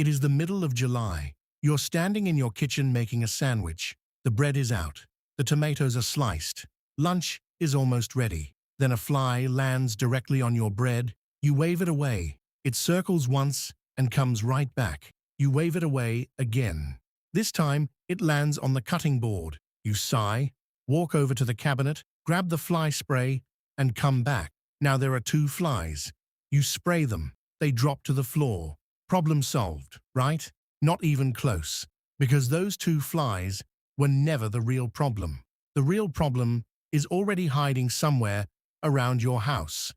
It is the middle of July. You're standing in your kitchen making a sandwich. The bread is out. The tomatoes are sliced. Lunch is almost ready. Then a fly lands directly on your bread. You wave it away. It circles once and comes right back. You wave it away again. This time, it lands on the cutting board. You sigh, walk over to the cabinet, grab the fly spray, and come back. Now there are 2 flies. You spray them. They drop to the floor. Problem solved, right? Not even close. Because those 2 flies were never the real problem. The real problem is already hiding somewhere around your house.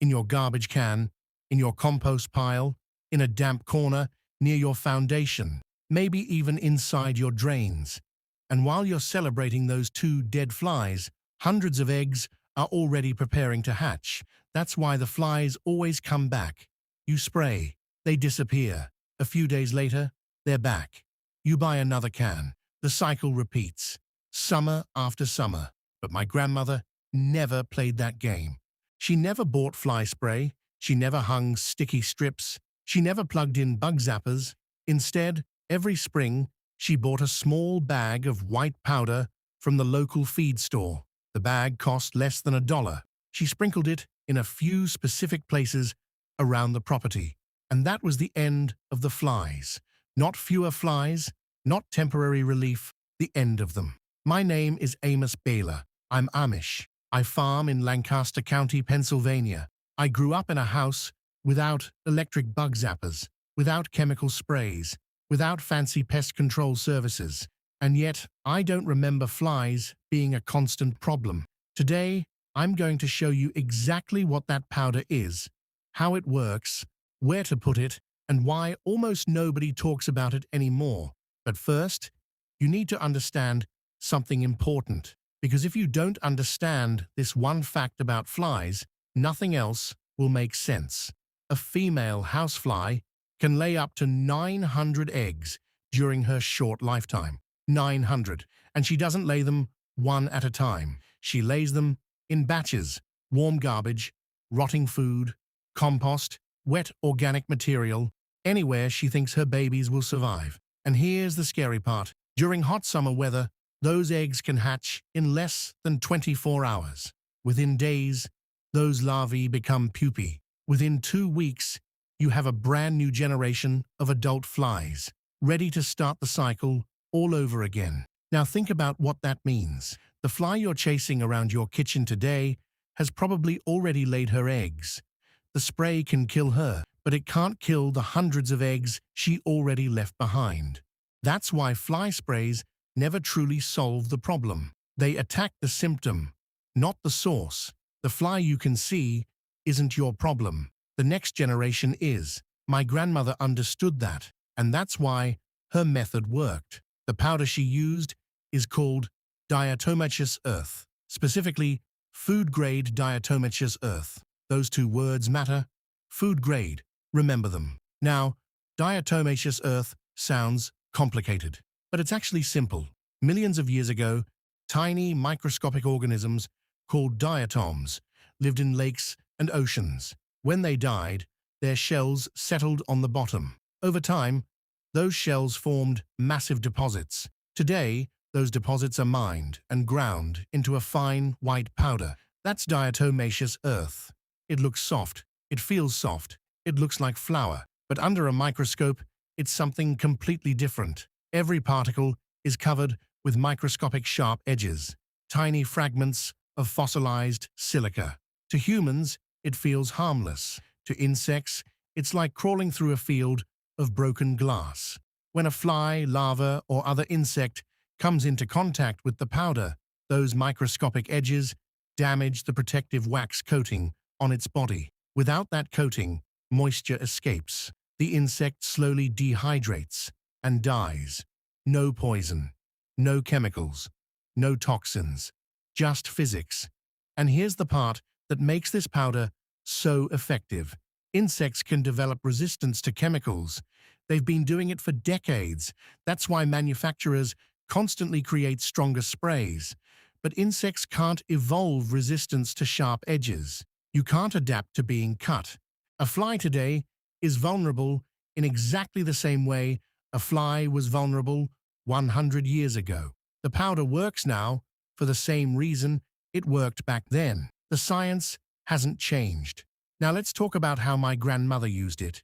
In your garbage can, in your compost pile, in a damp corner, near your foundation, maybe even inside your drains. And while you're celebrating those 2 dead flies, hundreds of eggs are already preparing to hatch. That's why the flies always come back. You spray, they disappear. A few days later, they're back. You buy another can. The cycle repeats, summer after summer. But my grandmother never played that game. She never bought fly spray. She never hung sticky strips. She never plugged in bug zappers. Instead, every spring, she bought a small bag of white powder from the local feed store. The bag cost less than $1. She sprinkled it in a few specific places around the property. And that was the end of the flies. Not fewer flies, not temporary relief, the end of them. My name is Amos Baylor. I'm Amish. I farm in Lancaster County, Pennsylvania. I grew up in a house without electric bug zappers, without chemical sprays, without fancy pest control services. And yet, I don't remember flies being a constant problem. Today, I'm going to show you exactly what that powder is, how it works, where to put it, and why almost nobody talks about it anymore. But first, you need to understand something important. Because if you don't understand this one fact about flies, nothing else will make sense. A female housefly can lay up to 900 eggs during her short lifetime. 900. And she doesn't lay them one at a time. She lays them in batches: warm garbage, rotting food, compost, wet organic material, anywhere she thinks her babies will survive. And here's the scary part. During hot summer weather, those eggs can hatch in less than 24 hours. Within days, those larvae become pupae. Within 2 weeks, you have a brand new generation of adult flies, ready to start the cycle all over again. Now think about what that means. The fly you're chasing around your kitchen today has probably already laid her eggs. The spray can kill her, but it can't kill the hundreds of eggs she already left behind. That's why fly sprays never truly solve the problem. They attack the symptom, not the source. The fly you can see isn't your problem. The next generation is. My grandmother understood that, and that's why her method worked. The powder she used is called Diatomaceous Earth, specifically food-grade Diatomaceous Earth. Those 2 words matter. Food grade, remember them. Now, Diatomaceous Earth sounds complicated, but it's actually simple. Millions of years ago, tiny microscopic organisms called diatoms lived in lakes and oceans. When they died, their shells settled on the bottom. Over time, those shells formed massive deposits. Today, those deposits are mined and ground into a fine white powder. That's Diatomaceous Earth. It looks soft, it feels soft, it looks like flour. But under a microscope, it's something completely different. Every particle is covered with microscopic sharp edges, tiny fragments of fossilized silica. To humans, it feels harmless. To insects, it's like crawling through a field of broken glass. When a fly, larva, or other insect comes into contact with the powder, those microscopic edges damage the protective wax coating on its body. Without that coating, moisture escapes. The insect slowly dehydrates and dies. No poison, no chemicals, no toxins, just physics. And here's the part that makes this powder so effective. Insects can develop resistance to chemicals. They've been doing it for decades. That's why manufacturers constantly create stronger sprays. But insects can't evolve resistance to sharp edges. You can't adapt to being cut. A fly today is vulnerable in exactly the same way a fly was vulnerable 100 years ago. The powder works now for the same reason it worked back then. The science hasn't changed. Now let's talk about how my grandmother used it,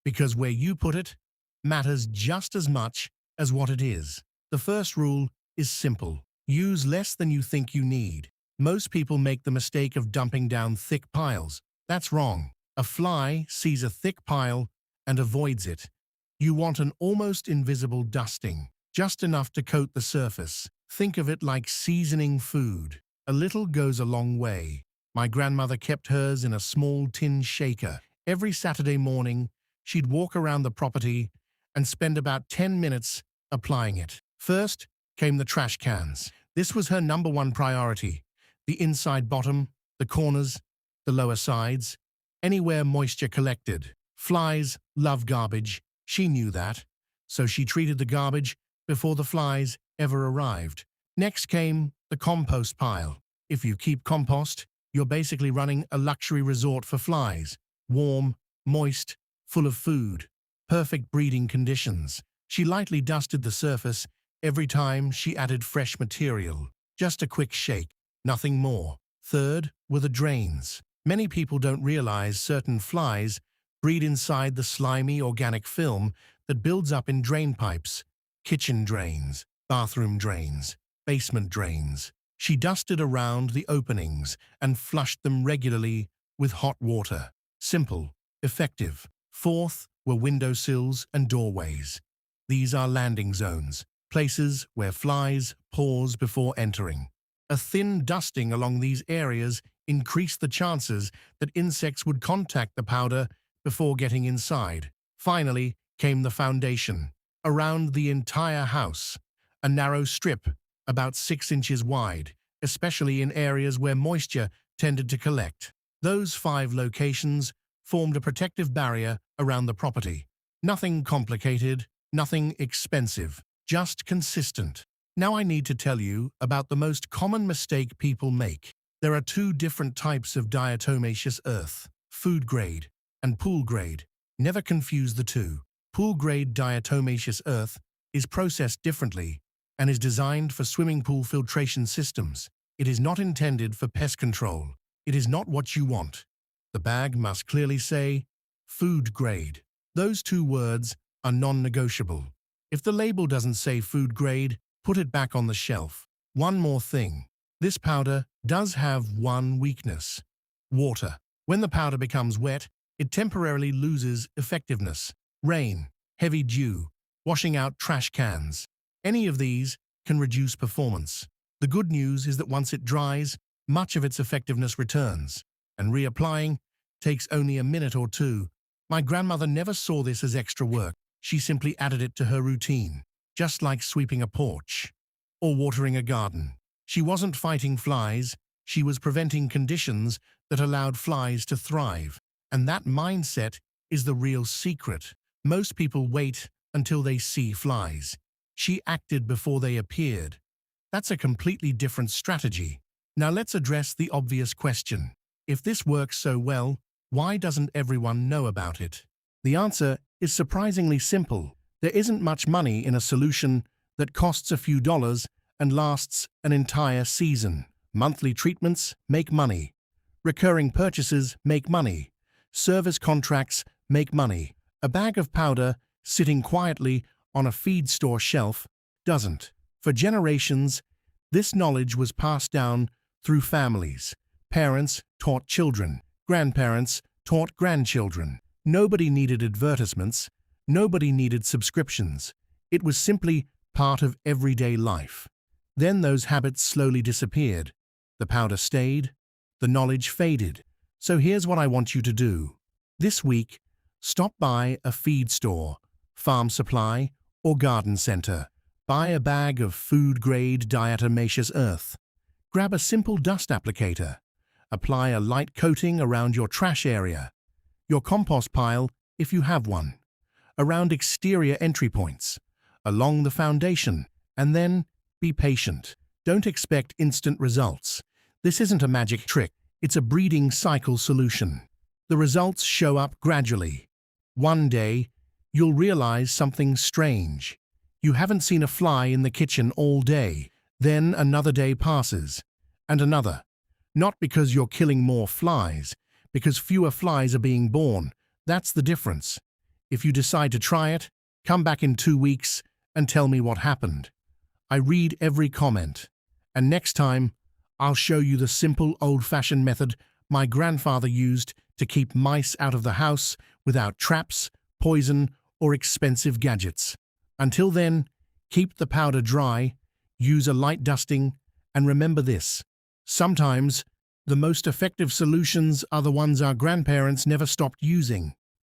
because where you put it matters just as much as what it is. The first rule is simple. Use less than you think you need. Most people make the mistake of dumping down thick piles. That's wrong. A fly sees a thick pile and avoids it. You want an almost invisible dusting, just enough to coat the surface. Think of it like seasoning food. A little goes a long way. My grandmother kept hers in a small tin shaker. Every Saturday morning, she'd walk around the property and spend about 10 minutes applying it. First came the trash cans. This was her #1 priority. The inside bottom, the corners, the lower sides, anywhere moisture collected. Flies love garbage. She knew that, so she treated the garbage before the flies ever arrived. Next came the compost pile. If you keep compost, you're basically running a luxury resort for flies. Warm, moist, full of food. Perfect breeding conditions. She lightly dusted the surface every time she added fresh material. Just a quick shake, nothing more. Third were the drains. Many people don't realize certain flies breed inside the slimy organic film that builds up in drain pipes. Kitchen drains, bathroom drains, basement drains. She dusted around the openings and flushed them regularly with hot water. Simple, effective. Fourth were windowsills and doorways. These are landing zones, places where flies pause before entering. A thin dusting along these areas increased the chances that insects would contact the powder before getting inside. Finally came the foundation. Around the entire house, a narrow strip about 6 inches wide, especially in areas where moisture tended to collect. Those 5 locations formed a protective barrier around the property. Nothing complicated, nothing expensive, just consistent. Now I need to tell you about the most common mistake people make. There are 2 different types of diatomaceous earth, food grade and pool grade. Never confuse the two. Pool grade diatomaceous earth is processed differently and is designed for swimming pool filtration systems. It is not intended for pest control. It is not what you want. The bag must clearly say, food grade. Those 2 words are non-negotiable. If the label doesn't say food grade, put it back on the shelf. One more thing. This powder does have one weakness: water. When the powder becomes wet, it temporarily loses effectiveness. Rain, heavy dew, washing out trash cans. Any of these can reduce performance. The good news is that once it dries, much of its effectiveness returns, and reapplying takes only a minute or 2. My grandmother never saw this as extra work. She simply added it to her routine, just like sweeping a porch or watering a garden. She wasn't fighting flies, she was preventing conditions that allowed flies to thrive. And that mindset is the real secret. Most people wait until they see flies. She acted before they appeared. That's a completely different strategy. Now let's address the obvious question. If this works so well, why doesn't everyone know about it? The answer is surprisingly simple. There isn't much money in a solution that costs a few dollars and lasts an entire season. Monthly treatments make money. Recurring purchases make money. Service contracts make money. A bag of powder sitting quietly on a feed store shelf doesn't. For generations, this knowledge was passed down through families. Parents taught children. Grandparents taught grandchildren. Nobody needed advertisements. Nobody needed subscriptions. It was simply part of everyday life. Then those habits slowly disappeared. The powder stayed. The knowledge faded. So here's what I want you to do. This week, stop by a feed store, farm supply, or garden center. Buy a bag of food-grade diatomaceous earth. Grab a simple dust applicator. Apply a light coating around your trash area, your compost pile if you have one, around exterior entry points, along the foundation, and then be patient. Don't expect instant results. This isn't a magic trick. It's a breeding cycle solution. The results show up gradually. One day, you'll realize something strange. You haven't seen a fly in the kitchen all day. Then another day passes, and another. Not because you're killing more flies, because fewer flies are being born. That's the difference. If you decide to try it, come back in 2 weeks and tell me what happened. I read every comment. And next time, I'll show you the simple old-fashioned method my grandfather used to keep mice out of the house without traps, poison, or expensive gadgets. Until then, keep the powder dry, use a light dusting, and remember this: sometimes the most effective solutions are the ones our grandparents never stopped using.